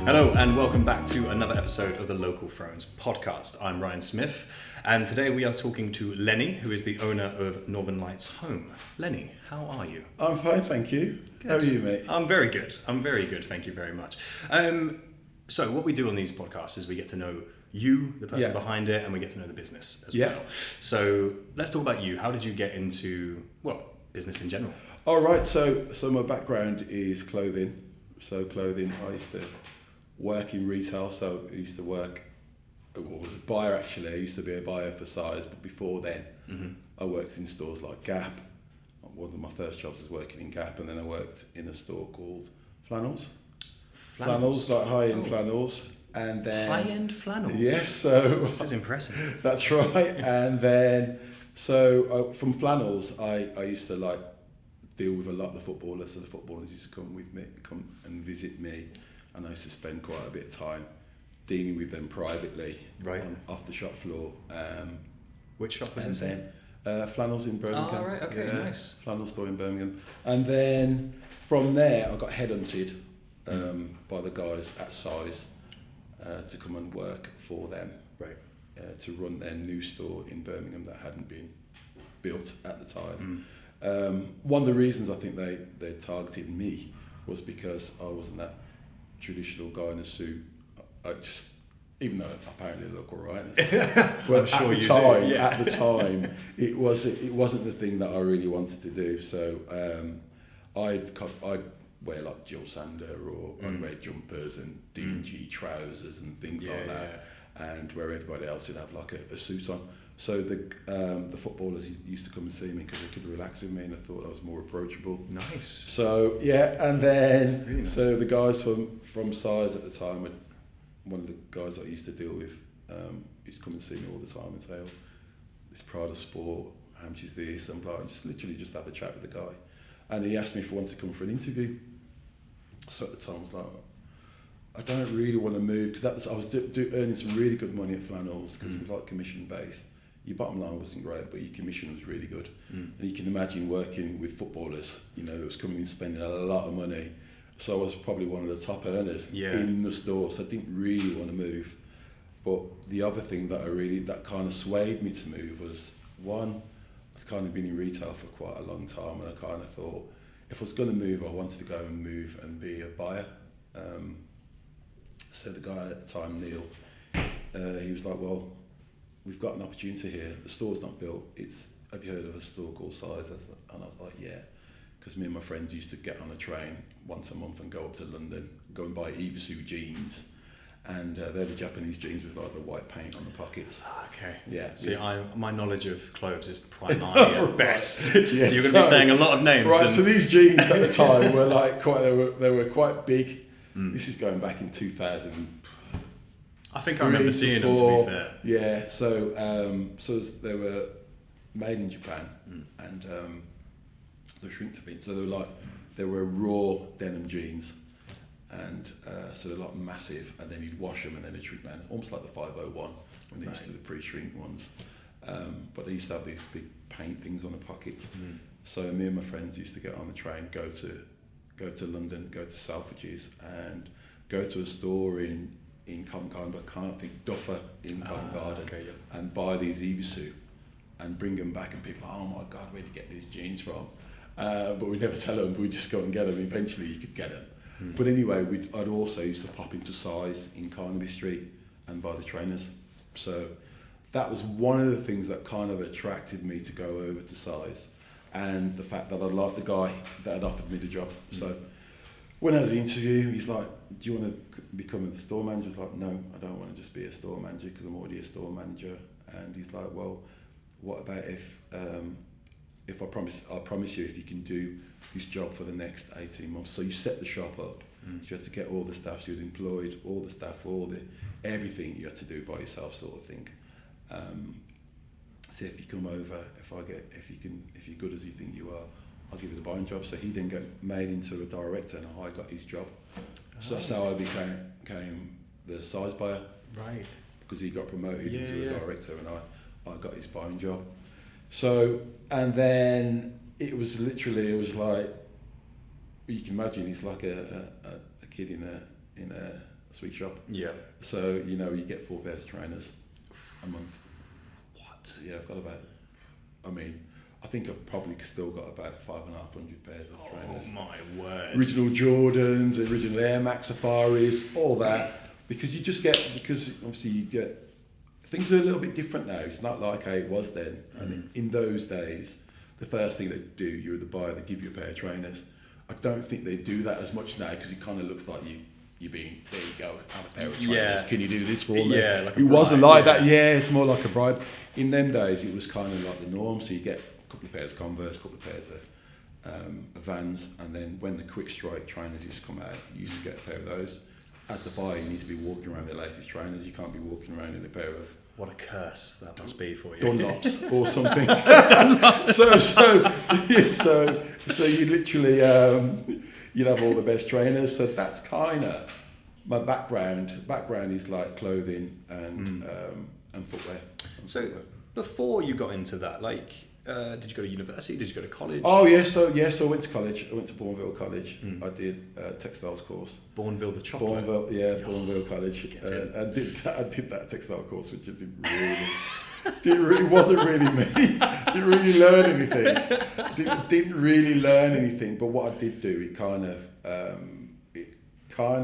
Hello and welcome back to another episode of the LocalThrones Podcast. I'm Ryan Smith and today we are talking to Lenny, who is the owner of Northern Lights Home. Lenny, how are you? I'm fine, thank you. Good. How are you, mate? I'm very good. Thank you very much. So what we do on these podcasts is we get to know you, the person behind it, and we get to know the business as well. So let's talk about you. How did you get into, business in general? All right, so my background is clothing. So clothing, I used to work in retail, so I used to work, was a buyer actually. I used to be a buyer for size, but before then, I worked in stores like Gap. One of my first jobs was working in Gap, and then I worked in a store called Flannels, like high-end flannels. And then high-end flannels? Yes, so... This is impressive. That's right. And then, from Flannels, I used to deal with a lot of the footballers. So the footballers used to come and visit me, and I used to spend quite a bit of time dealing with them privately, off the shop floor. Which shop was this? And then Flannels in Birmingham. Oh, right, okay, nice. Flannels store in Birmingham. And then from there, I got headhunted by the guys at Size to come and work for them, to run their new store in Birmingham that hadn't been built at the time. One of the reasons I think they targeted me was because I wasn't that traditional guy in a suit. I just, even though apparently I look all right, well, at the time, it wasn't the thing that I really wanted to do. So I'd wear like Jill Sander, or I'd wear jumpers and dingy trousers and things like that, and where everybody else would have like a suit on. So the footballers used to come and see me because they could relax with me, and I thought I was more approachable. Nice. So and then really nice. So the guys from Size at the time, one of the guys I used to deal with used to come and see me all the time and say, "Oh, this Prada Sport, how much is this?" And blah, and just literally just have a chat with the guy. And he asked me if I wanted to come for an interview. So at the time I was like, I don't really want to move, because I was earning some really good money at Flannels, because it was like commission based. Your bottom line wasn't great, but your commission was really good. And you can imagine working with footballers, that was coming in spending a lot of money. So I was probably one of the top earners in the store, so I didn't really want to move. But the other thing that kind of swayed me to move was, one, I'd kind of been in retail for quite a long time, and I kind of thought, if I was going to move, I wanted to go and move and be a buyer. So the guy at the time, Neil, he was like, well, we've got an opportunity here. The store's not built. Have you heard of a store called Size? And I was like, yeah. Because me and my friends used to get on a train once a month and go up to London, go and buy Ivesu jeans. And they're the Japanese jeans with like the white paint on the pockets. Okay. Yeah. See, my knowledge of clothes is primary at best. Yeah, so you're going to be saying a lot of names. Right. So these jeans at the time were they were quite big. This is going back in 2000. I think I remember seeing them, to be fair. Yeah. So they were made in Japan, and they shrink to fit. So they were raw denim jeans. And so they're like massive, and then you'd wash them and then they'd shrink down, almost like the 501 when they used to do the pre-shrink ones. But they used to have these big paint things on the pockets. So me and my friends used to get on the train, go to London, go to Selfridges, and go to a store in Covent Garden, but I can't think, Duffer in Covent Garden, and buy these Ivesu and bring them back, and people are like, oh my God, where did you get these jeans from? But we'd never tell them, we'd just go and get them. Eventually you could get them. But anyway, I'd also used to pop into Size in Carnaby Street and buy the trainers. So that was one of the things that kind of attracted me to go over to Size, and the fact that I liked the guy that had offered me the job. So when I had the interview, he's like, do you want to become a store manager? I was like, no, I don't want to just be a store manager because I'm already a store manager. And he's like, well, what about if I promise you if you can do this job for the next 18 months. So you set the shop up. So you had to get all the staff, so you'd employed all the staff, everything you had to do by yourself, sort of thing. So if you come over, if you're good as you think you are, I'll give you the buying job. So he then got made into a director, and I got his job. So that's how I became the Size buyer. Right. Because he got promoted into a director, and I got his buying job. So, and then it was like, you can imagine, he's like a kid in a sweet shop. Yeah. So, you know, you get 4 pairs of trainers a month. What? Yeah, I've got about, I think I've probably still got about 5,500 pairs of trainers. Oh my word. Original Jordans, original Air Max Safaris, all that. Because obviously you get, things are a little bit different now. It's not like how it was then. And in those days, the first thing they do, you're the buyer, they give you a pair of trainers. I don't think they do that as much now because it kind of looks like you're being, there you go, have a pair of trainers. Yeah. Can you do this for me? Yeah, like it wasn't like that. Yeah, it's more like a bribe. In them days, it was kind of like the norm. So you get a couple of pairs of Converse, a couple of pairs of Vans, and then when the quick strike trainers used to come out, you used to get a pair of those. As the buyer, you need to be walking around the latest trainers. You can't be walking around in a pair of what a curse that must be for you. Dunlops or something. so you literally you'd have all the best trainers. So that's kind of my background. Background is like clothing and footwear. So before you got into that, like, did you go to university? Did you go to college? Oh yes, so I went to college. I went to Bourneville College. I did a textiles course. Bourneville, the chocolate. Bourneville College. I did that textile course, which I wasn't really me. Didn't really learn anything. Didn't really learn anything. But what I did do, it kind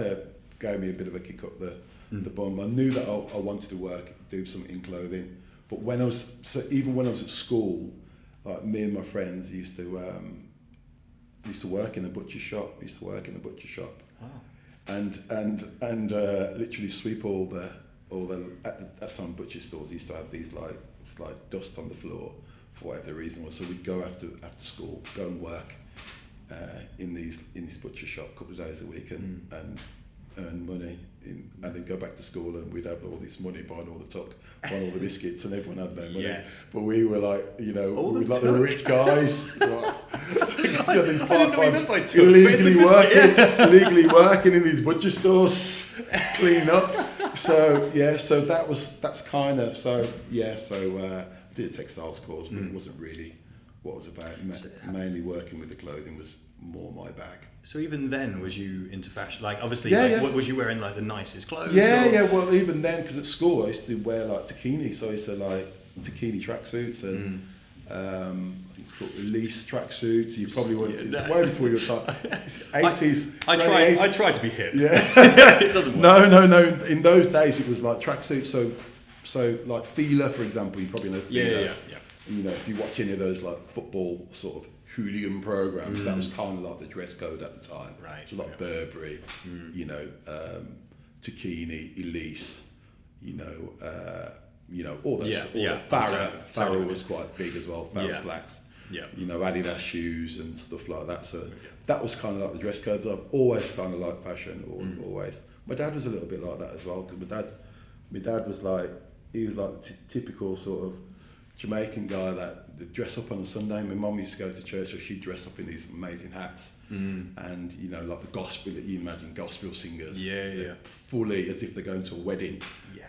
of gave me a bit of a kick up the bum. I knew that I wanted to do something in clothing. But even when I was at school, like me and my friends used to work in a butcher shop. Wow. And literally sweep all the at the time butcher stores used to have these like dust on the floor for whatever the reason was. So we'd go after school, go and work in this butcher shop a couple of days a week and earn money and then go back to school, and we'd have all this money buying all the tuck, buying all the biscuits, and everyone had no money. Yes. But we were like, you know, all we were like the rich guys. Like, these part-time illegally working in these butcher stores, cleaning up. So that's kind of I did a textiles course, but it wasn't really what it was about. Mainly working with the clothing was more my bag. So even then, was you into fashion? Like, obviously, was you wearing like the nicest clothes? Yeah. Well, even then, because at school I used to wear like taquini, so I used to like taquini tracksuits and I think it's called release tracksuits. You probably weren't. It's way before your time. It's 80s. I tried to be hip. Yeah. It doesn't work. No. In those days, it was like tracksuits. So like Fila, for example, you probably know Fila. Yeah. You know, if you watch any of those like football sort of hooligan programs, that was kind of like the dress code at the time. Right. So like Burberry, you know, Taquini, Elise, you know, all those. Farrow was quite big as well. Farrow slacks. Yeah. You know, Adidas shoes and stuff like that. So that was kind of like the dress code. I've always kind of liked fashion, always. My dad was a little bit like that as well, because my dad was like, he was like the typical sort of Jamaican guy that dress up on a Sunday. My mum used to go to church, so she'd dress up in these amazing hats, and you know, like the gospel. You imagine gospel singers, fully as if they're going to a wedding.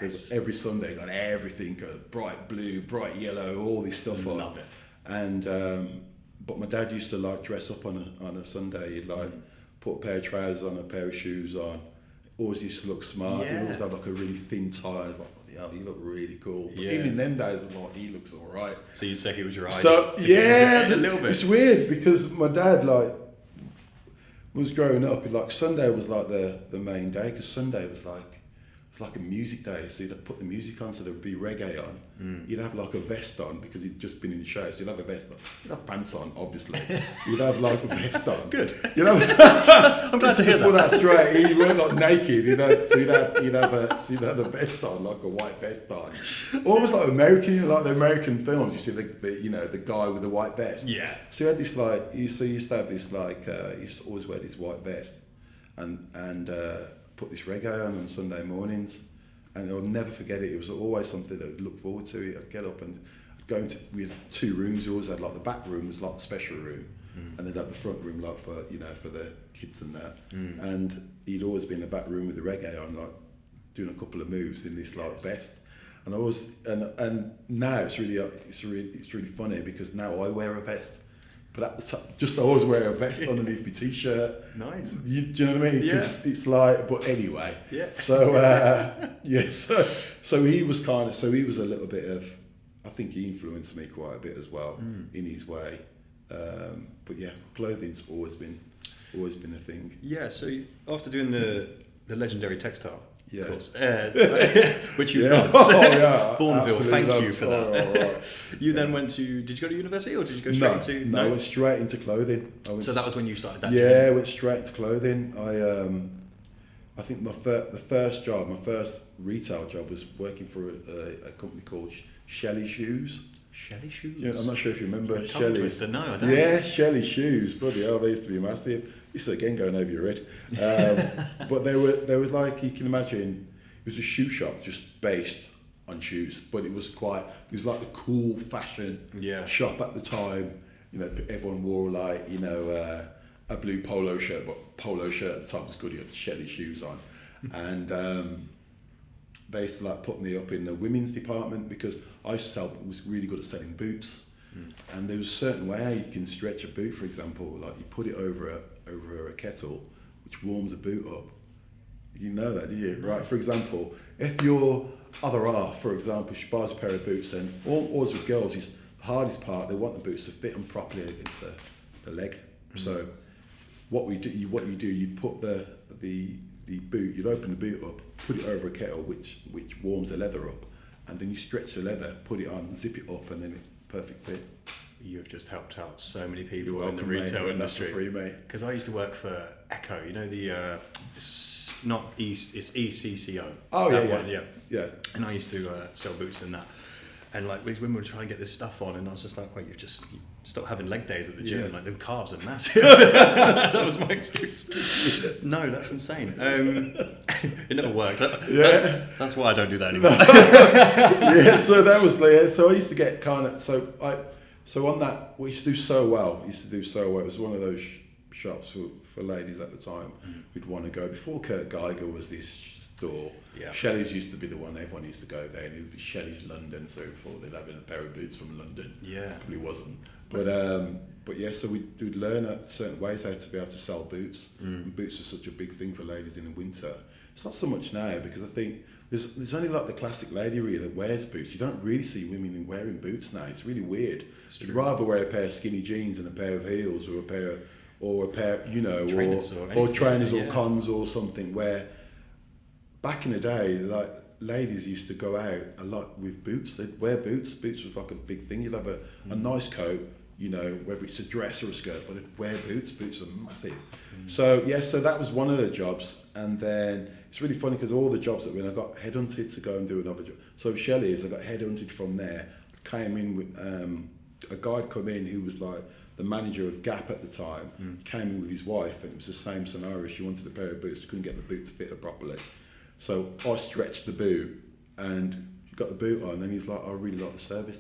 Yes. Every Sunday, got everything, bright blue, bright yellow, all this stuff on. Love it. And but my dad used to like dress up on a Sunday. He'd like put a pair of trousers on, a pair of shoes on. Always used to look smart. He'd always have like a really thin tie. Like, yeah, you look really cool. But even in them days, I'm like, he looks all right. So you'd say he was your idol? So a little bit. It's weird because my dad was growing up. Like Sunday was like the main day, because Sunday was like a music day. So you'd put the music on, so there'd be reggae on. You'd have like a vest on because he'd just been in the show. So you'd have a vest on. You'd have pants on, obviously. You'd have like a vest on. Good. I'm glad to hear that. Put that straight. He weren't like naked, you know. So you'd have a vest on, like a white vest on, almost like American, like the American films. You see the guy with the white vest. Yeah. So he had this like. He used to have this like. He used to always wear this white vest, and put this reggae on Sunday mornings, and I'll never forget it. It was always something that I'd look forward to. I'd get up and we had 2 rooms. We always had like the back room was like the special room, and then had the front room like for the kids and that. And he'd always be in the back room with the reggae on, like doing a couple of moves in this like vest. And I was and now it's really funny because now I wear a vest. but at the top, just always wear a vest underneath my t-shirt. Nice. Do you know what I mean? Yeah. It's like, but anyway. Yeah. So so he was a little bit of, I think he influenced me quite a bit as well in his way. But yeah, clothing's always been a thing. Yeah. So after doing the legendary textile. Yeah. Of course. Which you loved. loved. Oh, yeah. Bourneville, thank loved. you for that. Right. You then went to, did you go to university or did you go straight into? No, I went straight into clothing. So that was when you started that Yeah, journey? I went straight into clothing. I think the first job, my first retail job was working for a company called Shelley Shoes. Shelley Shoes? Yeah, I'm not sure if you remember Shelley. Shelley. No, I don't. Yeah, Shelley Shoes. Bloody hell, they used to be massive. This is again going over your head. But they were like, you can imagine, it was a shoe shop just based on shoes, but it was like the cool fashion shop at the time. You know, everyone wore like, you know, a blue polo shirt, but polo shirt at the time was good. You had Shelley shoes on, and they used to like put me up in the women's department because I was really good at selling boots, and there was a certain way you can stretch a boot. For example, like you put it over a kettle, which warms the boot up. You know that, do you? Right. For example, if your other half, for example, she buys a pair of boots, and always with girls, is the hardest part. They want the boots to fit them properly against the leg. So what you do, you'd put the boot, you'd open the boot up, put it over a kettle, which warms the leather up, and then you stretch the leather, put it on, zip it up, and then perfect fit. You have just helped out so many people in the retail industry. That's for free, mate. Because I used to work for Echo, you know, it's ECCO. Oh, yeah. And I used to sell boots in that. And like women would try and get this stuff on, and I was just like, "Wait, you stop having leg days at the gym. Like the calves are massive." That was my excuse. No, that's insane. It never worked. That's why I don't do that anymore. Yeah, so that was so I used to get kind of so on that we used to do so well. It was one of those shops for ladies at the time who'd want to go. Before Kurt Geiger was this store. Yeah. Shelley's used to be the one everyone used to go there, and it would be Shelley's London. So before they'd have a pair of boots from London. Yeah, probably wasn't. But yeah, so we'd learn certain ways how to be able to sell boots. And boots are such a big thing for ladies in the winter. It's not so much now because I think there's only like the classic lady really that wears boots. You don't really see women wearing boots now. It's really weird. You'd rather wear a pair of skinny jeans and a pair of heels, or a pair, you know, or trainers or cons or something. Where back in the day, like ladies used to go out a lot with boots. They'd wear boots. Boots was like a big thing. You'd have a nice coat, you know, whether it's a dress or a skirt, but they'd wear boots. Boots are massive. So that was one of the jobs. And then it's really funny because all the jobs that when I got headhunted to go and do another job. So Shelley's, I got headhunted from there. Came in with a guy had come in who was like the manager of Gap at the time. Came in with his wife, and it was the same scenario. She wanted a pair of boots. She couldn't get the boot to fit her properly. So I stretched the boot and got the boot on, and he's like, I really like the service.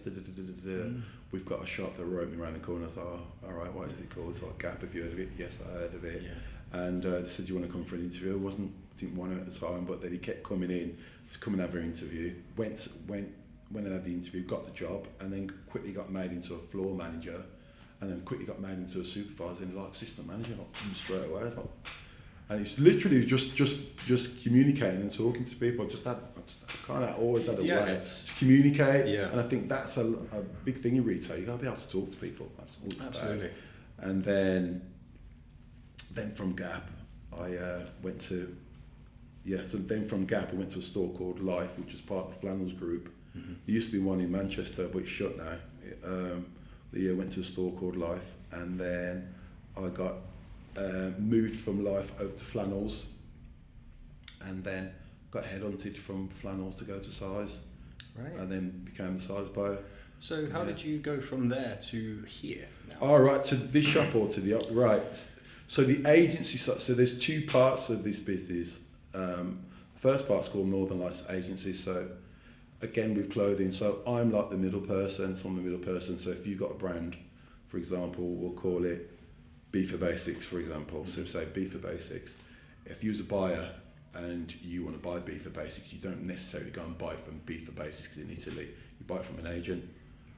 We've got a shop that we're opening around the corner. I thought, oh, all right, what is it called? It's like Gap. Have you heard of it? Yes, I heard of it. Yeah. And they said, do you want to come for an interview? I didn't want to at the time, but then he kept coming in, just come and have an interview. Went and had the interview, got the job, and then quickly got made into a floor manager, and then quickly got made into a supervisor and like assistant manager straight away. I thought, and it's literally just communicating and talking to people. I kind of always had a way to communicate, and I think that's a big thing in retail. You got to be able to talk to people. That's all it's Absolutely. About. And then from Gap, I went to from Gap I went to a store called Life, which was part of the Flannels Group. There used to be one in Manchester, but it's shut now. I went to a store called Life, and then I got moved from Life over to Flannels, and then got headhunted from Flannels to go to Size, and then became the Size buyer. So how did you go from there to here now? All right, to this shop or to the right. So the agency, so there's two parts of this business. The first part's called Northern Lights Agency. So again with clothing, so I'm like the middle person. So I'm the middle person. So if you've got a brand, for example, we'll call it B for Basics, for example. So say B for Basics. If you're a buyer and you want to buy B for Basics, you don't necessarily go and buy from B for Basics in Italy. You buy it from an agent.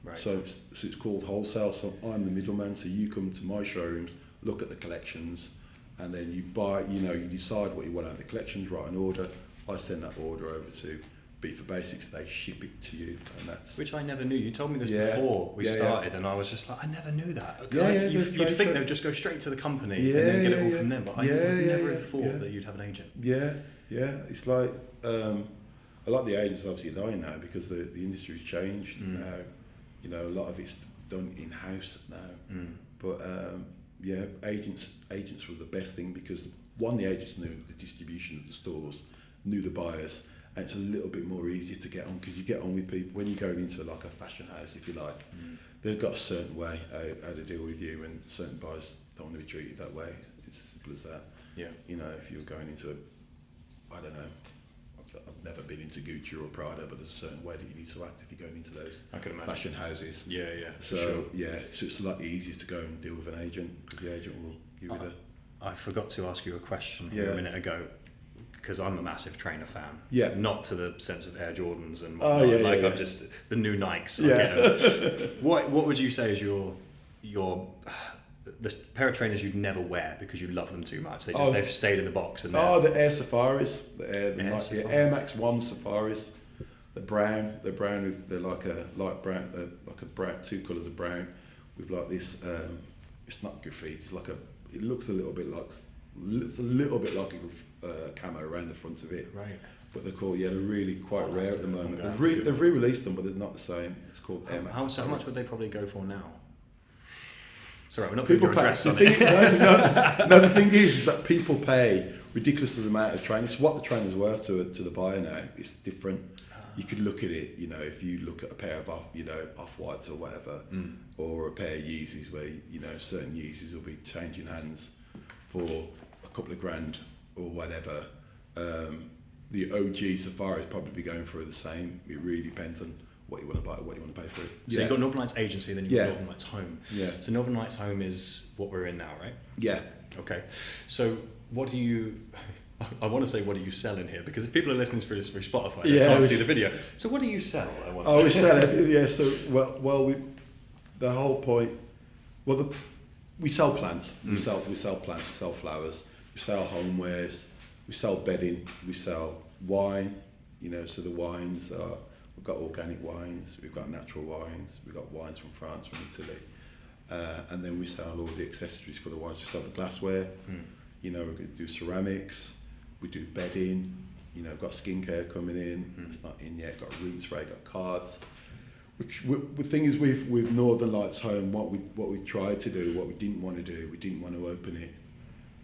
Right. So it's called wholesale. So I'm the middleman. So you come to my showrooms, look at the collections, and then you buy. You decide what you want out of the collections, write an order. I send that order over to Beef for Basics. They ship it to you, and that's which I never knew. You told me this before we started, and I was just like, I never knew that. You'd think they would just go straight to the company and then get it all from them, but I would never have thought that you'd have an agent. Yeah. It's like I like the agents obviously dying now because the industry's changed now. A lot of it's done in house now. But agents were the best thing because one, the agents knew the distribution of the stores, knew the buyers, and it's a little bit more easier to get on because you get on with people when you're going into like a fashion house, if you like. They've got a certain way how to deal with you, and certain buyers don't want to be treated that way. It's as simple as that. Yeah. If you're going into I don't know, I've never been into Gucci or Prada, but there's a certain way that you need to act if you're going into those fashion houses. Yeah. So sure. So it's a lot easier to go and deal with an agent because the agent will give you I forgot to ask you a question here a minute ago because I'm a massive trainer fan. Yeah. Not to the sense of Air Jordans and I'm just the new Nikes. What would you say is your the pair of trainers you'd never wear because you love them too much? They've stayed in the box. And the Air Safaris, the Air Max 1 Safaris. They're brown with they're like a light brown. They're like a brown, two colours of brown with like this. It's not graffiti. It's like it looks a little bit like a camo around the front of it. Right. But they're called they're really quite rare at the moment. They've re-released them, but they're not the same. It's called Air Max. How much would they probably go for now? Sorry, we're not people putting your pay. address on it. No, the thing is that people pay ridiculous amount of training. It's what the trainer's worth to the buyer now. It's different. You could look at it, if you look at a pair of off-whites or whatever, or a pair of Yeezys where certain Yeezys will be changing hands for a couple of grand or whatever. The OG Safari is probably going for the same. It really depends on what you want to buy, what you want to pay for it. So you've got Northern Lights Agency, then you've got Northern Lights Home. Yeah. So Northern Lights Home is what we're in now, right? Yeah. Okay. So what do you... I want to say, what do you sell in here? Because if people are listening through Spotify, they can't see the video. So what do you sell? We sell it. Yeah. So the whole point. We sell plants. We sell plants. We sell flowers. We sell homewares. We sell bedding. We sell wine. So the wines are. We've got organic wines. We've got natural wines. We've got wines from France, from Italy, and then we sell all the accessories for the wines. We sell the glassware. We're going to do ceramics. We do bedding, we've got skincare coming in. It's not in yet. Got room spray, got cards. The thing is with Northern Lights Home, what we tried to do, what we didn't want to do, we didn't want to open it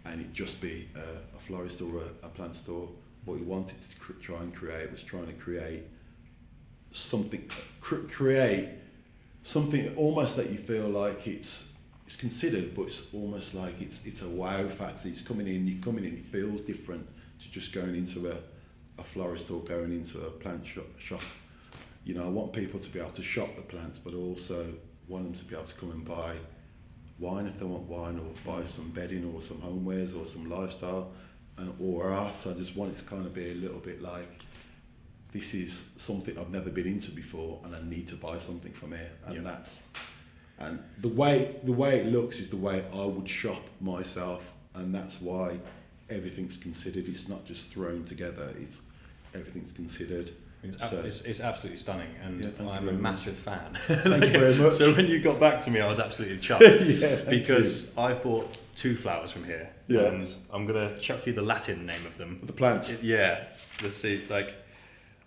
and it just be a florist or a plant store. What we wanted to try and create was trying to create something, something almost that you feel like it's considered, but it's almost like it's a wow factor. It's coming in, it feels different to just going into a florist or going into a plant shop. I want people to be able to shop the plants, but also want them to be able to come and buy wine if they want wine, or buy some bedding or some homewares or some lifestyle or art. So I just want it to kind of be a little bit like, this is something I've never been into before and I need to buy something from here. And and the way it looks is the way I would shop myself, and that's why everything's considered. It's not just thrown together. Everything's considered. It's absolutely stunning, and I'm a massive fan. Thank you very much. So when you got back to me, I was absolutely chuffed because I've bought 2 flowers from here, and I'm gonna chuck you the Latin name of them. The plants. Let's see.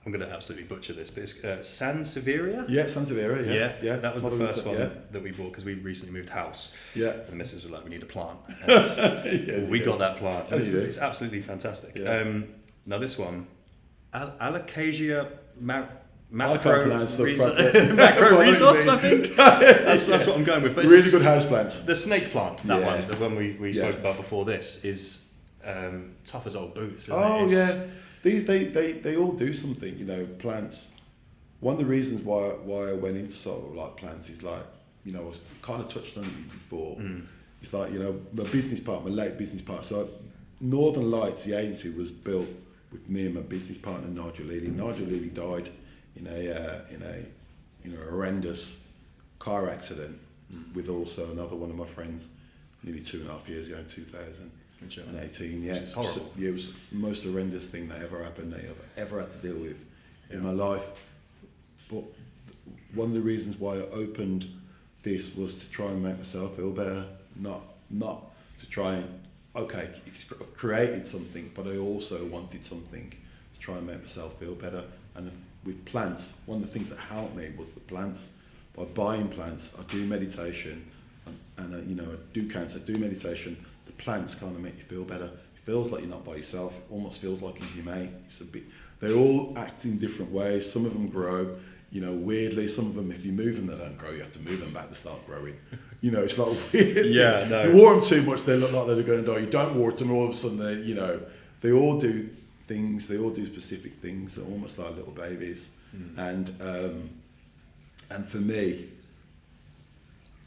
I'm going to absolutely butcher this, but it's Sansevieria? Yeah, Sansevieria, yeah. That was the first one that we bought because we recently moved house. Yeah. And the missus was like, we need a plant. And we got that plant. It's absolutely fantastic. Yeah. Now this one, Alocasia macro-resource, I think. That's what I'm going with. But really good house plants. The snake plant, that one, the one we spoke about before this, is tough as old boots, isn't it? These they all do something, plants. One of the reasons why I went into sort of like plants is like, I was kind of touched on it before. It's like, my late business partner. So Northern Lights, the agency, was built with me and my business partner Nigel Leedy. Nigel Leedy died in a horrendous car accident with also another one of my friends nearly 2.5 years ago in 2018. Yeah, it's horrible. So, yeah, it was the most horrendous thing that ever happened that I've ever had to deal with in my life. But one of the reasons why I opened this was to try and make myself feel better, not to try and, okay, I've created something, but I also wanted something to try and make myself feel better. And with plants, one of the things that helped me was the plants. By buying plants, I do meditation, and you know, I do cancer, I do meditation. The plants kind of make you feel better. It feels like you're not by yourself. It almost feels like it's your mate. It's a bit. They all act in different ways. Some of them grow, you know, weirdly. Some of them, if you move them, they don't grow. You have to move them back to start growing. You know, it's like a weird. Yeah, thing. no. You water them too much, they look like they're going to die. You don't water them, all of a sudden they, you know, they all do things. They all do specific things. They're almost like little babies. And for me,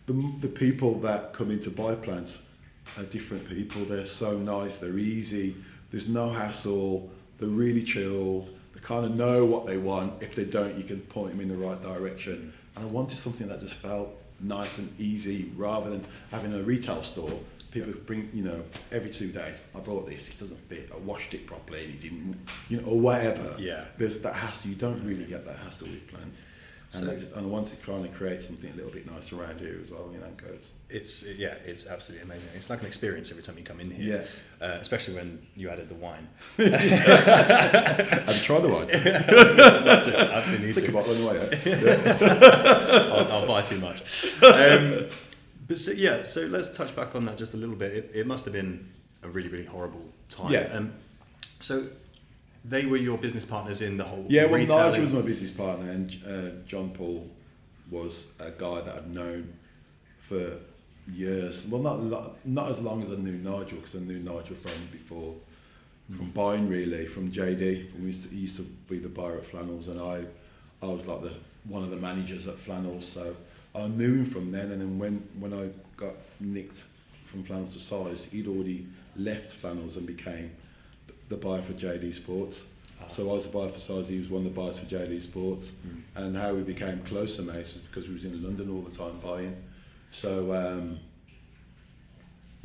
the people that come in to buy plants are different people. They're so nice. They're easy. There's no hassle. They're really chilled. They kind of know what they want. If they don't, you can point them in the right direction. And I wanted something that just felt nice and easy, rather than having a retail store. People bring, you know, every 2 days, I brought this, it doesn't fit, I washed it properly and it didn't, you know, or whatever. Yeah. There's that hassle. You don't really get that hassle with plants. And, So, and I wanted to try and create something a little bit nicer around here as well, you know, Ancoats. It's absolutely amazing. It's like an experience every time you come in here. Yeah. Especially when you added the wine. Have you tried the wine? Absolutely need Take to. a bottle on the way, yeah? I'll buy too much. So let's touch back on that just a little bit. It must have been a really, really horrible time. Yeah. So they were your business partners in the whole Yeah, well, retailing. Nigel was my business partner, and John Paul was a guy that I'd known for years. Well, not as long as I knew Nigel, because I knew Nigel from buying, really, from JD. He used to be the buyer at Flannels, and I was like one of the managers at Flannels, so I knew him from then. And then when I got nicked from Flannels to Size, he'd already left Flannels and became the buyer for JD Sports. So I was the buyer for Size, he was one of the buyers for JD Sports. And how we became closer mates was because we was in London all the time buying. So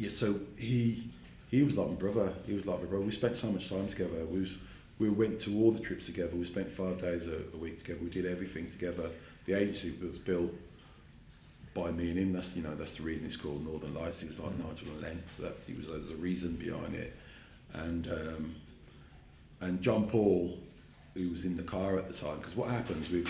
so he was like my brother. We spent so much time together. We went to all the trips together. We spent 5 days a week together. We did everything together. The agency was built by me and him. That's the reason it's called Northern Lights. He was like Nigel and Len. So there's a reason behind it. And John Paul, who was in the car at the time, because what happens with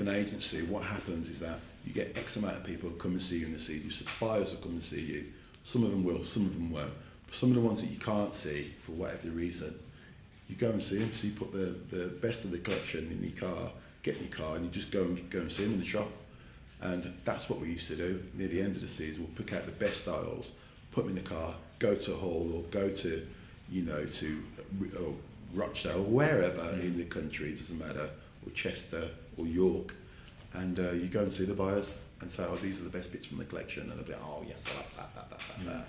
an agency, what happens is that you get X amount of people who come and see you in the season. Your suppliers will come and see you. Some of them will, some of them won't. But some of the ones that you can't see for whatever reason, you go and see them. So you put the best of the collection in your car, get in your car, and you just go and see them in the shop. And that's what we used to do. Near the end of the season, we'll pick out the best styles, put them in the car, go to Hull or go to, Rochdale or wherever in the country, it doesn't matter, or Chester or York, and you go and see the buyers and say, oh, these are the best bits from the collection, and they'll be like, oh yes, I like that.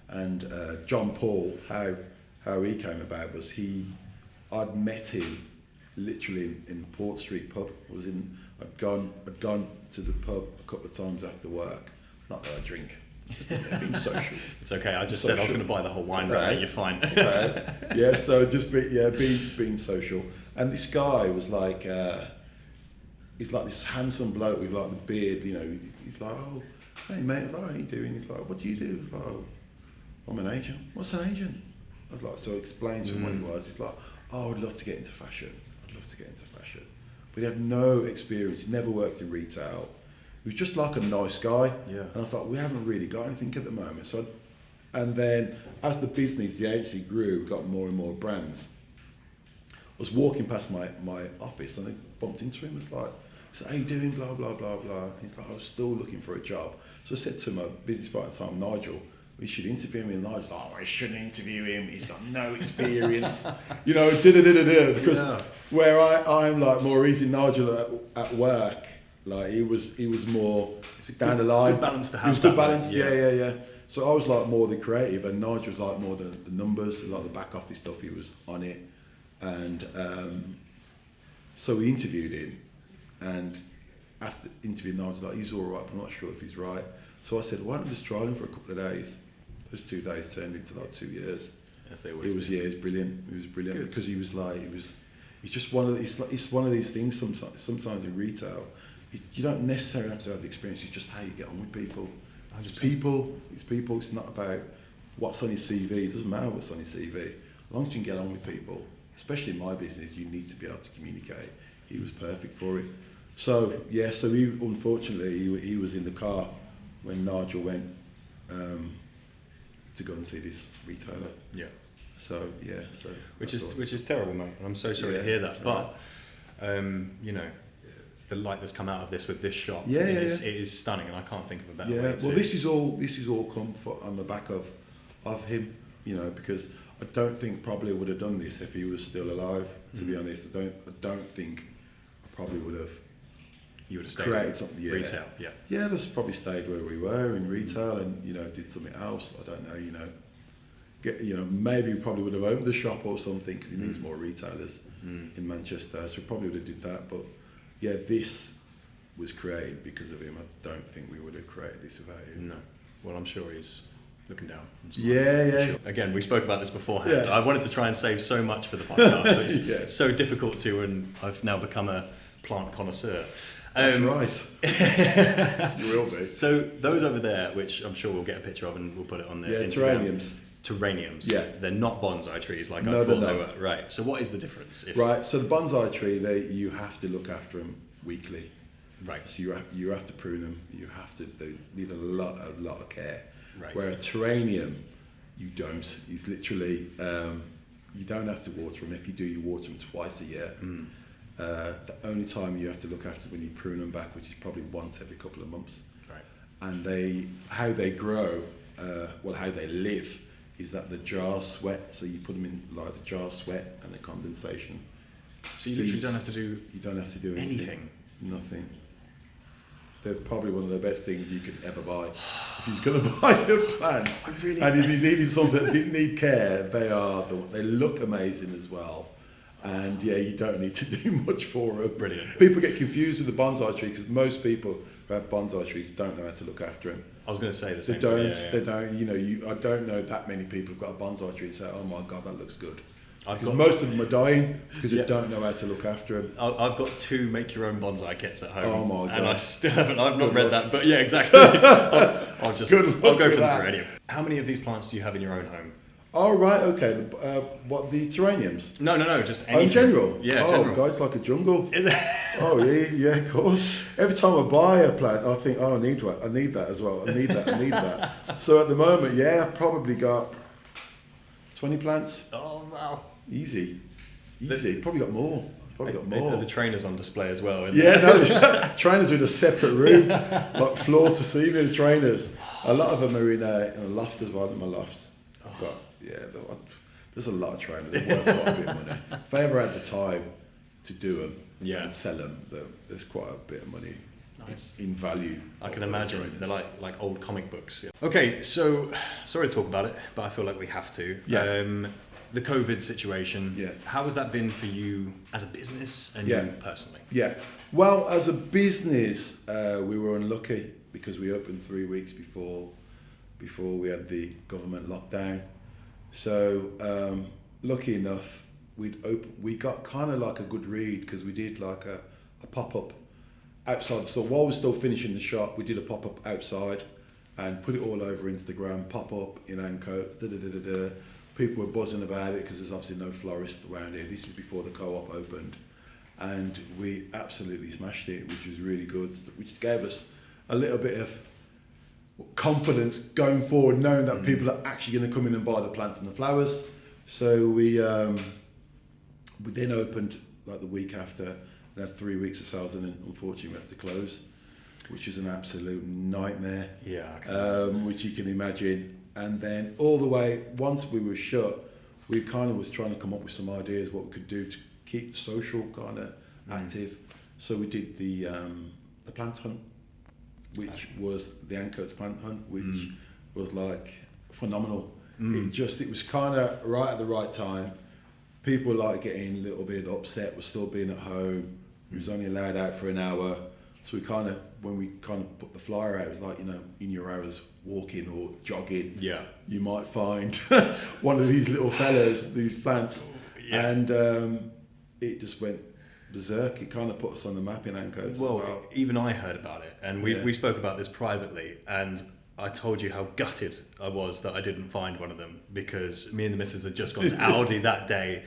And John Paul, how he came about was I'd met him literally in Port Street pub. I'd gone to the pub a couple of times after work. Not that I drink, just being social. It's okay. I just said I was going to buy the whole wine right. You're fine. Yeah, so just being social. And this guy was like, he's like this handsome bloke with like the beard. He's like, oh, hey mate, I was like, how are you doing? He's like, what do you do? He's like, oh, I'm an agent. What's an agent? I was like, so explains to him what he was. He's like, oh, I'd love to get into fashion. But he had no experience. He never worked in retail. He was just like a nice guy. Yeah. And I thought, we haven't really got anything at the moment. And then as the agency grew, we got more and more brands. I was walking past my office and I bumped into him. I was like, how you doing? Blah, blah, blah, blah. And he's like, I was still looking for a job. So I said to my business partner at the time, Nigel, we should interview him. And Nigel's like, oh, I shouldn't interview him. He's got no experience. Because where I'm like more easy, Nigel at work, like he was more down the line. Good balance to have. It was good balance, yeah. So I was like more the creative, and Nigel was like more the numbers, like the back office stuff. He was on it, and so we interviewed him, and after interviewing him, I was like, he's all right, but I'm not sure if he's right. So I said, why don't we just trial him for a couple of days? Those 2 days turned into like 2 years. As they always do. He was brilliant. He was brilliant. Good. Because he's just one of it's one of these things sometimes in retail. You don't necessarily have to have the experience, it's just how you get on with people. It's people, it's not about what's on your CV, it doesn't matter what's on your CV. As long as you can get on with people, especially in my business, you need to be able to communicate. He was perfect for it. So he unfortunately he was in the car when Nigel went to go and see this retailer. Yeah. So which is terrible, mate, and I'm so sorry to hear that. But you know, the light that's come out of this with this shop, it is stunning, and I can't think of a better way. Well, this is all come on the back of him, you know, because I don't think probably would have done this if he was still alive. To be honest, I don't think I probably would have. You would have stayed created something. Retail, yeah. Just probably stayed where we were in retail, and you know, did something else. I don't know, you know. Maybe we probably would have opened the shop or something because he needs more retailers in Manchester. So we probably would have did that. But yeah, this was created because of him. I don't think we would have created this without him. No. Well, I'm sure he's looking down. Yeah. Sure. Again, we spoke about this beforehand. Yeah. I wanted to try and save so much for the podcast, but it's so difficult to, and I've now become a plant connoisseur. That's right. You will be. So those over there, which I'm sure we'll get a picture of and we'll put it on there. Yeah, terrariums. Terrariums. Yeah. They're not bonsai trees like I thought they were. Right. So what is the difference? Right. So the bonsai tree, you have to look after them weekly. Right. So you have to prune them. They need a lot of care. Right. Where a terrarium, you don't. It's literally you don't have to water them. If you do, you water them twice a year. The only time you have to look after when you prune them back, which is probably once every couple of months. Right. And how they grow, how they live, is that the jars sweat. So you put them in like the jars sweat and the condensation. So you literally don't have to do. You don't have to do anything. Nothing. They're probably one of the best things you could ever buy. If you're going to buy a plant, and if you needed something that didn't need care, they look amazing as well. And you don't need to do much for them. Brilliant. People get confused with the bonsai tree because most people who have bonsai trees don't know how to look after them. I was going to say the same. They don't. You know, I don't know that many people who've got a bonsai tree and say, "Oh my God, that looks good." Because most of them are dying because they don't know how to look after them. I've got 2 make-your-own bonsai kits at home. Oh my God! And I still haven't. I've not read that, but yeah, exactly. I'll go for the terrarium. How many of these plants do you have in your own home? Oh right, okay. What, the terrariums? No, just anything. In general? Yeah, general. God, it's like a jungle. Is it? Oh yeah, of course. Every time I buy a plant, I think, I need one. I need that as well. I need that. So at the moment, I've probably got 20 plants. Oh wow. Easy. Probably got more. The trainers on display as well. The trainers are in a separate room, like floor to ceiling trainers. A lot of them are in a loft as well, in my loft. But there's a lot of trainers. They're worth quite a bit of money. If I ever had the time to do them and sell them, there's quite a bit of money in value. I can imagine. They're like old comic books. Yeah. Okay, so sorry to talk about it, but I feel like we have to. Yeah. The COVID situation. Yeah. How has that been for you as a business and you personally? Yeah. Well, as a business, we were unlucky because we opened 3 weeks before we had the government lockdown. So lucky enough, we got kind of like a good read because we did like a pop-up outside the store. While we're still finishing the shop, we did a pop-up outside and put it all over Instagram, pop-up in Ancoats, People were buzzing about it because there's obviously no florist around here. This is before the co-op opened. And we absolutely smashed it, which was really good, which gave us a little bit of confidence going forward, knowing that people are actually going to come in and buy the plants and the flowers. So we then opened like the week after and had 3 weeks of sales, and then unfortunately we had to close, which was an absolute nightmare. Yeah, I can which you can imagine. And then all the way, once we were shut, we kind of was trying to come up with some ideas what we could do to keep the social kind of active. So we did the plant hunt, which was the Ancoats plant hunt, which was like phenomenal. It was kind of right at the right time. People were like getting a little bit upset, we're still being at home. We was only allowed out for an hour. So when we put the flyer out, it was like, in your hours walking or jogging, you might find one of these little fellas, these plants, and it just went berserk. It kind of put us on the map in Ancoats. Well, even I heard about it, and we spoke about this privately, and I told you how gutted I was that I didn't find one of them, because me and the missus had just gone to Aldi that day.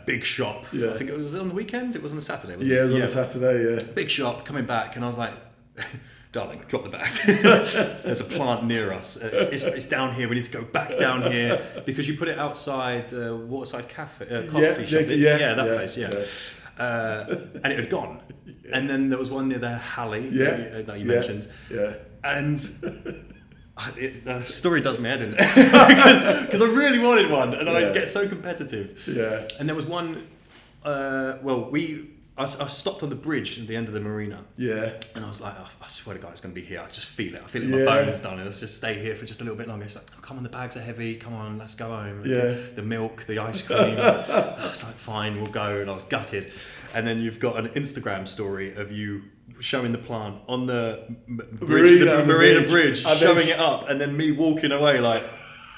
Big shop. I think it was on the weekend. It was on a Saturday. Wasn't it? It was on a Saturday. Yeah. Big shop. Coming back, and I was like, "Darling, drop the bags. There's a plant near us. It's down here. We need to go back down here because you put it outside the Waterside Cafe, coffee shop. That place. And it had gone. And then there was one near the Halley that you mentioned. And the story does me head in because I really wanted one, and I get so competitive. And there was one. I stopped on the bridge at the end of the marina. And I was like, I swear to God, it's going to be here. I just feel it. I feel it in my bones, darling. Let's just stay here for just a little bit longer. She's like, oh, come on, the bags are heavy. Come on, let's go home. The milk, the ice cream. I was like, fine, we'll go. And I was gutted. And then you've got an Instagram story of you showing the plant on the marina bridge, showing it up, and then me walking away like,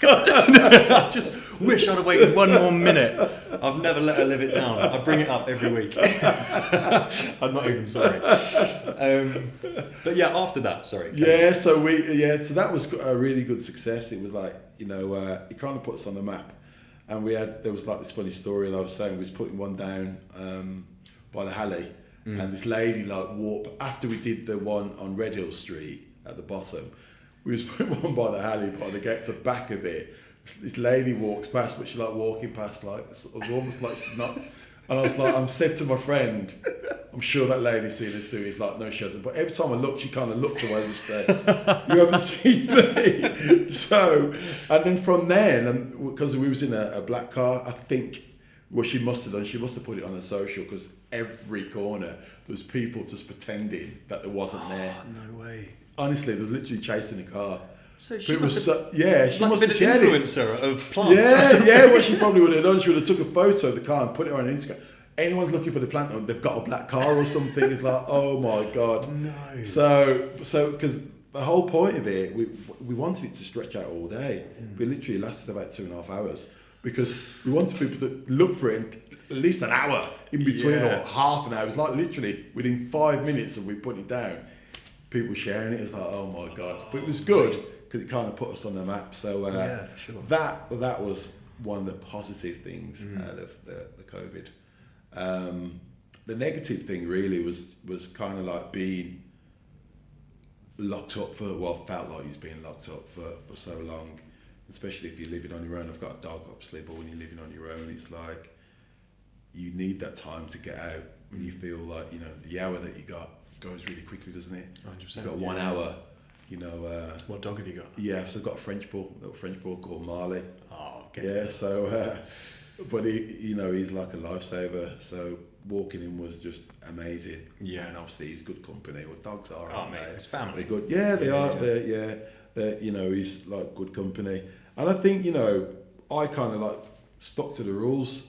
God, I just wish I'd have waited one more minute. I've never let her live it down. I bring it up every week. I'm not even sorry. But after that, sorry. So that was a really good success. It was like, it kind of put us on the map. And there was like this funny story that I was saying, we was putting one down by the Halley, and this lady walked, after we did the one on Red Hill Street at the bottom, we was putting one by the Halley, by the gate, the back of it. This lady walks past, but she's like walking past almost like she's not. And I was like, I'm said to my friend, I'm sure that lady's seen us do. He's like, no, she hasn't. But every time I look, she kind of looks away and says, you haven't seen me. So, and then from then, because we was in a black car, I think what she must have done, she must have put it on her social, because every corner there was people just pretending that there wasn't there. No way. Honestly, they were literally chasing the car. So she must have been an influencer of plants. What she probably would have done, she would have took a photo of the car and put it on Instagram. Anyone's looking for the plant, and they've got a black car or something. It's like, oh my God. No. So because the whole point of it, we wanted it to stretch out all day. We literally lasted about 2.5 hours, because we wanted people to look for it at least an hour in between, or half an hour. It was like literally within 5 minutes of we putting it down, people sharing it. It was like, oh my God. But it was good, because it kind of put us on the map. So for sure. that was one of the positive things out of the COVID. The negative thing really was kind of like being locked up felt like he's being locked up for so long, especially if you're living on your own. I've got a dog, obviously, but when you're living on your own, it's like you need that time to get out, when you feel like, the hour that you got goes really quickly, doesn't it? 100%. You've got 1 hour, What dog have you got? So I've got a little French bull called Marley. Oh, so but he's like a lifesaver, so walking him was just amazing. And obviously he's good company. Well, dogs are, aren't they? It's family. They're good. They are. They're he's like good company. And I think, I kind of like stuck to the rules.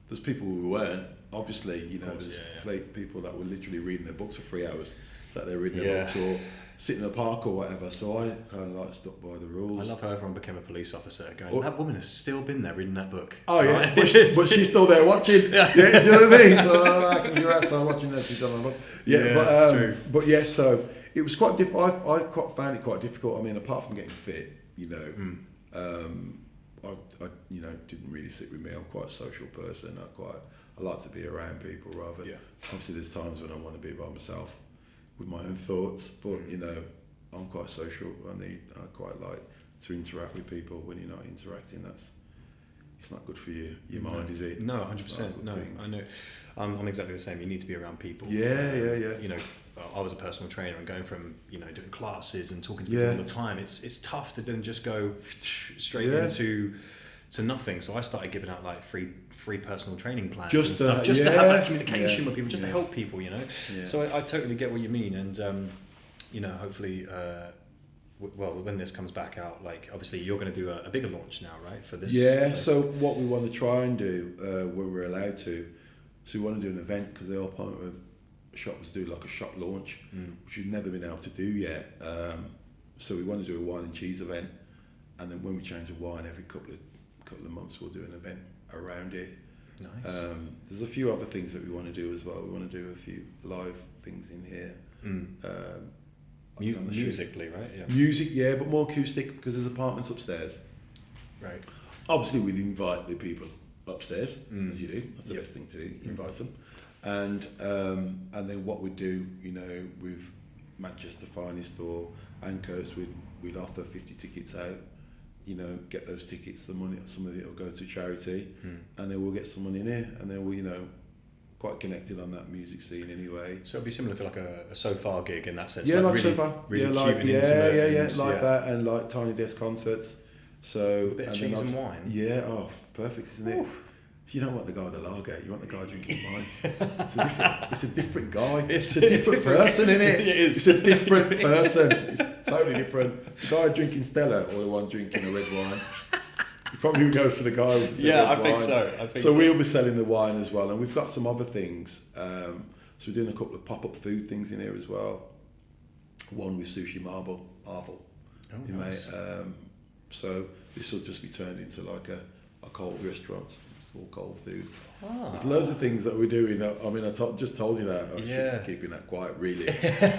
There's people who weren't, obviously, there's people that were literally reading their books for 3 hours, sat there reading their books, or sitting in a park or whatever. So I kind of like stuck by the rules. I love how everyone became a police officer going, that woman has still been there reading that book. Oh yeah, right? but she's still there watching. Do you know what I mean? So I can hear outside watching that, she's done my book. True. But so it was quite difficult. I found it quite difficult. I mean, apart from getting fit, I didn't really sit with me. I'm quite a social person. I like to be around people rather. Obviously there's times when I want to be by myself with my own thoughts, but I'm quite social. I quite like to interact with people. When you're not interacting, it's not good for your mind, is it? No, 100%. No, I know. I'm exactly the same. You need to be around people. Yeah. I was a personal trainer, and going from doing classes and talking to people all the time, it's tough to then just go straight into nothing. So I started giving out like free personal training plans and stuff, just to have that communication with people, just to help people, So I totally get what you mean, and hopefully when this comes back out, like obviously you're going to do a bigger launch now, right, for this? So what we want to try and do when we're allowed to, so we want to do an event, because the whole point with shop was to do like a shop launch, which we've never been able to do yet. So we want to do a wine and cheese event, and then when we change the wine every couple of months, we'll do an event around it. Nice. There's a few other things that we want to do as well. We want to do a few live things in here. Musically, right? Yeah. Music, yeah, but more acoustic because there's apartments upstairs. Right. Obviously, we'd invite the people upstairs, as you do. That's the best thing to do. Invite them, and then what we'd do, you know, with Manchester Finest or Ancoats, we'd offer 50 tickets out. You know, get those tickets. The money, some of it will go to charity, and then we'll get some money in here, and then we'll, you know, quite connected on that music scene anyway. So it'd be similar to like a so-far gig in that sense. Yeah, like really, so-far. Really yeah, like, cute and intimate. Like that, and like tiny desk concerts. So a bit of cheese and wine. Yeah, perfect, isn't it? You don't want the guy with the lager, you want the guy drinking wine. It's a different guy. It's a different person, isn't it? It is. It's a different person. It's totally different. The guy drinking Stella or the one drinking a red wine. You probably would go for the guy with the red wine. Think so. So we'll be selling the wine as well, and we've got some other things. So we're doing a couple of pop-up food things in here as well. One with Sushi Marvel. Oh, nice. So this will just be turned into like a cold restaurant. It's all cold foods. There's loads of things that we're doing. I mean, just told you that. I should be keeping that quiet, really.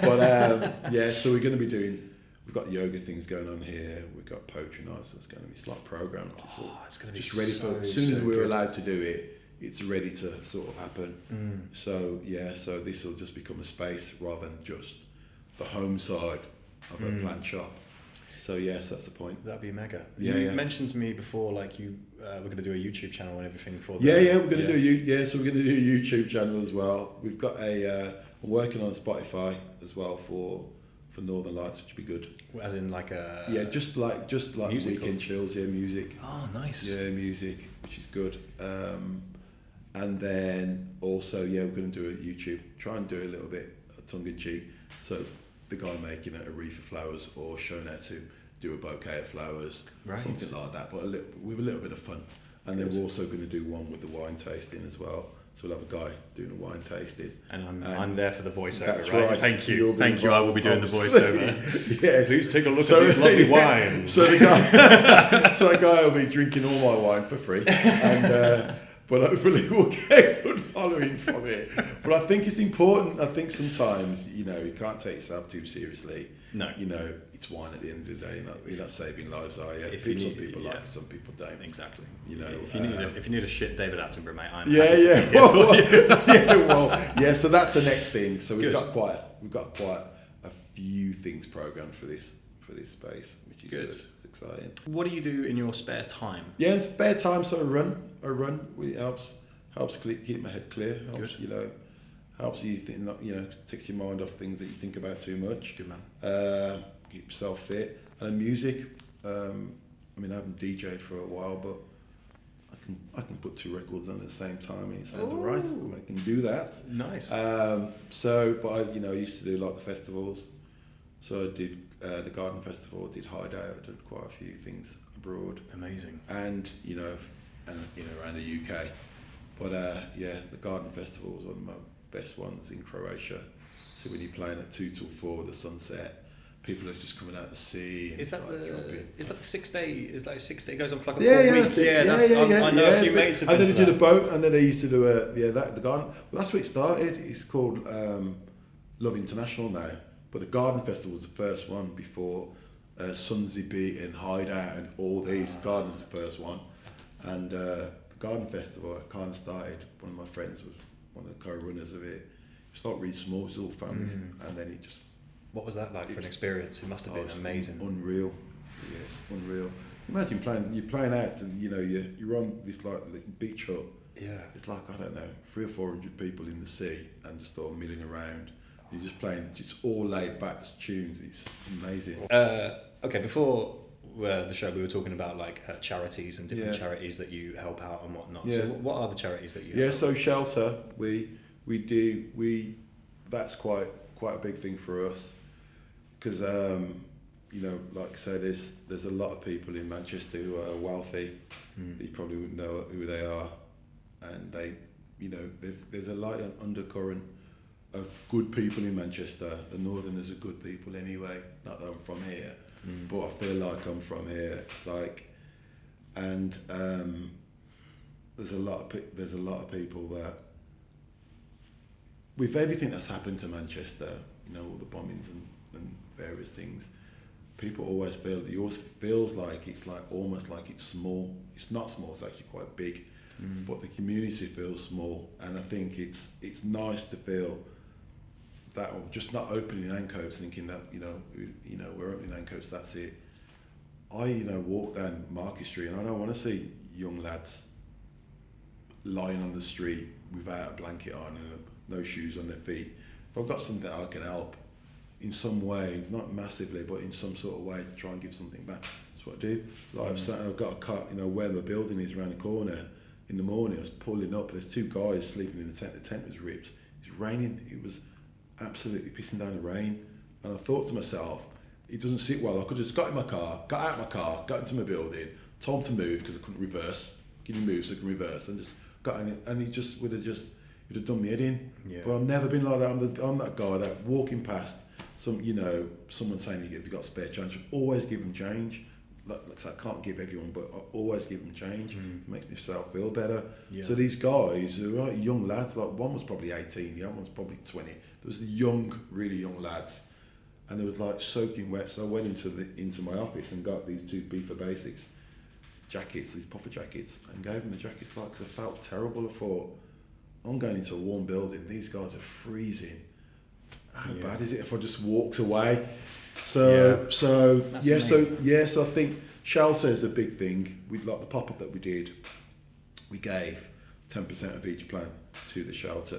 But so we're going to be doing. We've got yoga things going on here. We've got poetry nights. That's going to be like programmed. It's going to be just ready for. As soon as we're allowed to do it, it's ready to sort of happen. So so this will just become a space rather than just the home side of a plant shop. So yes, that's the point. That'd be mega. You mentioned to me before, like we're going to do a YouTube channel and everything for. We're going to do so we're going to do a YouTube channel as well. We've got I'm working on Spotify as well for Northern Lights, which would be good. As in like a just like music weekend chills, music. Oh, nice. Yeah, music, which is good. And then also we're going to do a YouTube. Try and do a little bit tongue in cheek. So the guy making a wreath of flowers or showing how to do a bouquet of flowers, something like that, but with a little bit of fun. And then we're also going to do one with the wine tasting as well. So we'll have a guy doing a wine tasting. And I'm there for the voiceover, that's right? Thank you. I will be doing the voiceover. Yes. Please take a look at these lovely wines. So the guy will be drinking all my wine for free. And but hopefully we'll get a good following from it. But I think it's important. I think sometimes, you can't take yourself too seriously. No. It's wine at the end of the day. You're not saving lives, are you? Some people like it, some people don't. Exactly. If you need a shit David Attenborough, mate, I'm So that's the next thing. So we've got quite a few things programmed for this space, which is good. It's exciting. What do you do in your spare time? Yeah, in spare time, so I run. It helps keep my head clear. Helps, helps you think, takes your mind off things that you think about too much. Good man. Keep yourself fit. And music. I haven't DJ'd for a while, but I can put 2 records on at the same time, and it sounds alright. I can do that. Nice. But I used to do like the festivals. So I did the Garden Festival, I did Hideout, I did quite a few things abroad. Amazing. And around the UK. But the Garden Festival was one of my best ones in Croatia. So when you're playing at 2 till 4, the sunset, people are just coming out to sea. And is that the 6 day? Is that 6 day? It goes on for like a 4 week. I know a few mates have been and then to they did a boat, and then they used to do the garden. Well, that's where it started. It's called Love International now. But the Garden Festival was the first one before Sunzibi and Hideout and all these. Garden was the first one. And the Garden Festival, I kind of started, one of my friends was one of the co-runners of it. It was like really small, it was all families. And then it just... What was that like for an experience? It must have been amazing. Unreal. Yes, unreal. Imagine you're playing out and you're on this like beach hut. Yeah. It's like, I don't know, 300 or 400 people in the sea and just all milling around. You're just playing, just all laid back tunes. It's amazing. Okay, before the show, we were talking about like charities and different charities that you help out and whatnot. Yeah. So what are the charities that you help? So shelter, that's quite a big thing for us because like I said, there's a lot of people in Manchester who are wealthy. You probably wouldn't know who they are, and they, there's a light undercurrent of good people in Manchester. The Northerners are good people anyway. Not that I'm from here, but I feel like I'm from here. It's like, and there's a lot of people that, with everything that's happened to Manchester, you know, all the bombings and various things, people always feel, it always feels like it's like almost like it's small. It's not small, it's actually quite big, but the community feels small, and I think it's nice to feel that, just not opening Ancoats thinking that, you know, we're opening Ancoats, that's it. I, you know, walk down Market Street and I don't want to see young lads lying on the street without a blanket on and no shoes on their feet. If I've got something I can help in some way, not massively, but in some sort of way to try and give something back, that's what I do. Like I've got a car, you know, where the building is around the corner. In the morning I was pulling up, there's 2 guys sleeping in the tent was ripped, it's raining, it was absolutely pissing down the rain, and I thought to myself, it doesn't sit well. I could have just got out my car, got into my building, told him to move because I couldn't reverse. Can you move so I can reverse? And just got in it, and it just would have done me head in. Yeah. But I've never been like that. I'm that guy that walking past someone saying, "Have you got spare change?" I always give them change. Like, I can't give everyone, but I always give them change. It makes myself feel better. Yeah. So these guys, right, young lads, like one was probably 18, the other one's probably 20. There was the young, really young lads, and it was like soaking wet. So I went into my office and got these 2 Beaver Basics jackets, these puffer jackets, and gave them the jackets because I felt terrible. I thought, I'm going into a warm building. These guys are freezing. How bad is it if I just walked away? So I think shelter is a big thing. We, like the pop-up that we did, we gave 10% of each plant to the shelter,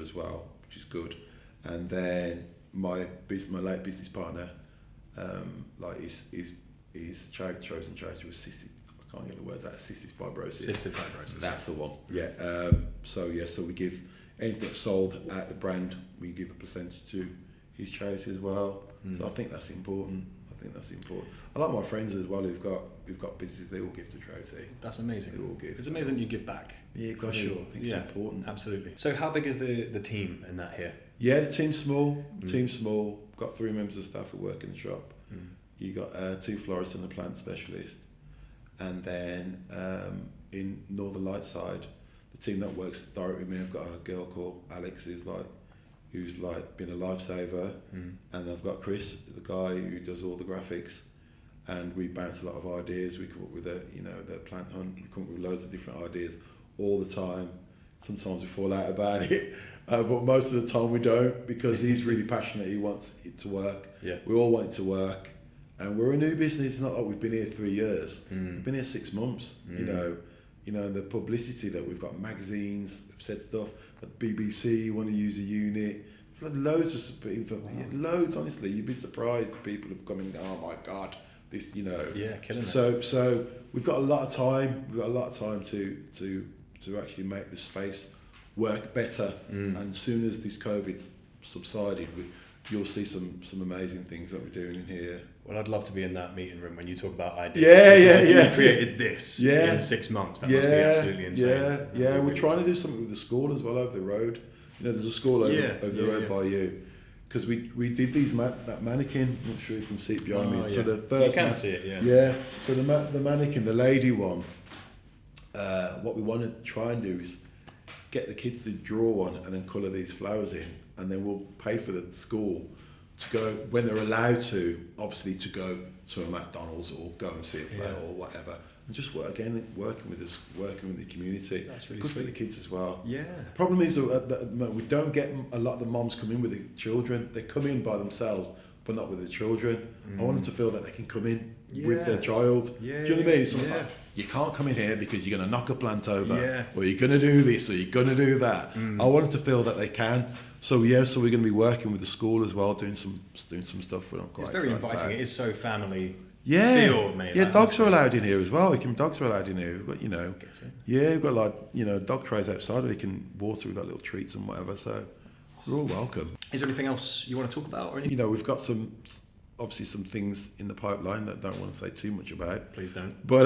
as well, which is good. And then my late business partner, like his chosen charity was cystic. I can't get the words out. Cystic fibrosis. Cystic fibrosis. That's the one. Yeah. So we give anything sold at the brand, we give a percentage to his charity as well. So I think that's important. I like my friends as well who've got businesses, they all give to charity. That's amazing. They all give. It's amazing you give back. Yeah, for sure. I think it's important. Absolutely. So how big is the team in that here? Yeah, the team's small. Got 3 members of staff who work in the shop. You got 2 florists and a plant specialist. And then in Northern Light side, the team that works directly with me, I've got a girl called Alex who's been a lifesaver, and I've got Chris, the guy who does all the graphics, and we bounce a lot of ideas. We come up with the plant hunt. We come up with loads of different ideas all the time. Sometimes we fall out about it, but most of the time we don't, because he's really passionate. He wants it to work. Yeah. We all want it to work, and we're a new business. It's not like we've been here 3 years. We've been here 6 months. You know, the publicity that we've got, magazines have said stuff, at BBC want to use a unit, loads of info, loads, honestly, you'd be surprised if people have come in, oh my God, this, you know. Yeah, killing it. So we've got a lot of time, to actually make the space work better, and as soon as this COVID's subsided, you'll see some amazing things that we're doing in here. Well, I'd love to be in that meeting room when you talk about ideas. You created this in 6 months. That must be absolutely insane. We're trying to do something with the school as well over the road. You know, there's a school over the road by you. Because we did that mannequin. I'm not sure you can see it behind me. So the first you can see it, yeah. So the mannequin, the lady one. What we want to try and do is get the kids to draw one and then colour these flowers in, and then we'll pay for the school to go, when they're allowed to, obviously, to go to a McDonald's or go and see a play or whatever, and just working with the community. That's really good for the kids as well. Yeah. Problem is we don't get a lot of the moms come in with the children. They come in by themselves, but not with the children. I want them to feel that they can come in with their child. Do you know what I mean? It's almost like, you can't come in here because you're going to knock a plant over, or you're going to do this, or you're going to do that. I want them to feel that they can. So we're going to be working with the school as well, doing some stuff with them. It's very inviting. It is so family. Dogs are allowed in here as well. Dogs are allowed in here. But we've got dog trays outside. We can water. We've got little treats and whatever. So we're all welcome. Is there anything else you want to talk about, or anything? We've got some things in the pipeline that I don't want to say too much about. Please don't. But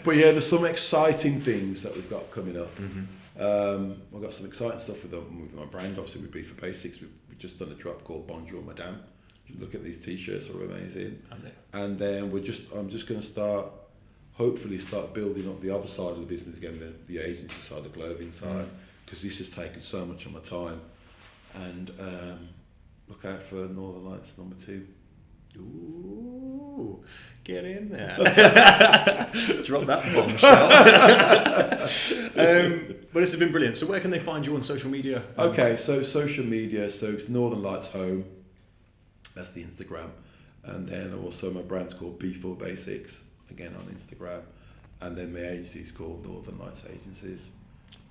there's some exciting things that we've got coming up. I've got some exciting stuff with my brand. Obviously, with Beef for Basics, we've just done a drop called Bonjour Madame. Look at these t-shirts, are amazing. And then I'm just going to hopefully start building up the other side of the business again, the agency side, the clothing side, because this has taken so much of my time. And look out for Northern Lights #2. Ooh, get in there. Drop that bombshell. But this has been brilliant. So where can they find you on social media? Okay, so social media, so it's Northern Lights Home. That's the Instagram. And then also my brand's called Beef4 Basics, again on Instagram. And then my agency is called Northern Lights Agencies.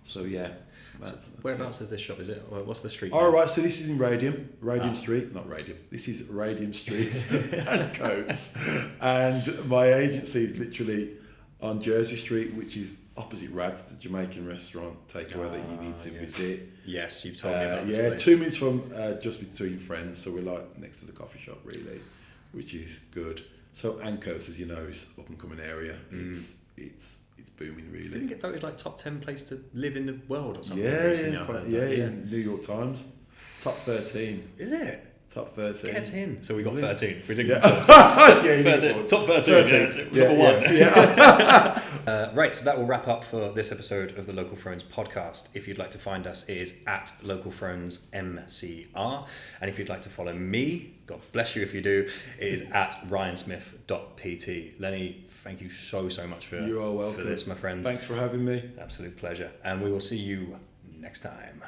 So yeah. That's whereabouts is this shop? Is it? What's the street? All right, so this is in Radium Street, not Radium. This is Radium Street, Ancoats, and my agency is literally on Jersey Street, which is opposite Rad's, the Jamaican restaurant takeaway that you need to visit. Yes, you've told me about this place. 2 minutes from just between friends, so we're like next to the coffee shop really, which is good. So Ancoats, as you know, is up and coming area. It's booming really. Didn't it get voted like top 10 place to live in the world or something? In New York Times, top 13. Is it? Top 13. Get in. So we got 13. If we didn't get top 13. Top 13. Number one. Right, so that will wrap up for this episode of the LocalThrones podcast. If you'd like to find us, it is at LocalThrones MCR. And if you'd like to follow me, God bless you if you do, it is at ryansmith.pt. Lenny, thank you so much for You are welcome. For this, my friend. Thanks for having me. Absolute pleasure. And we will see you next time.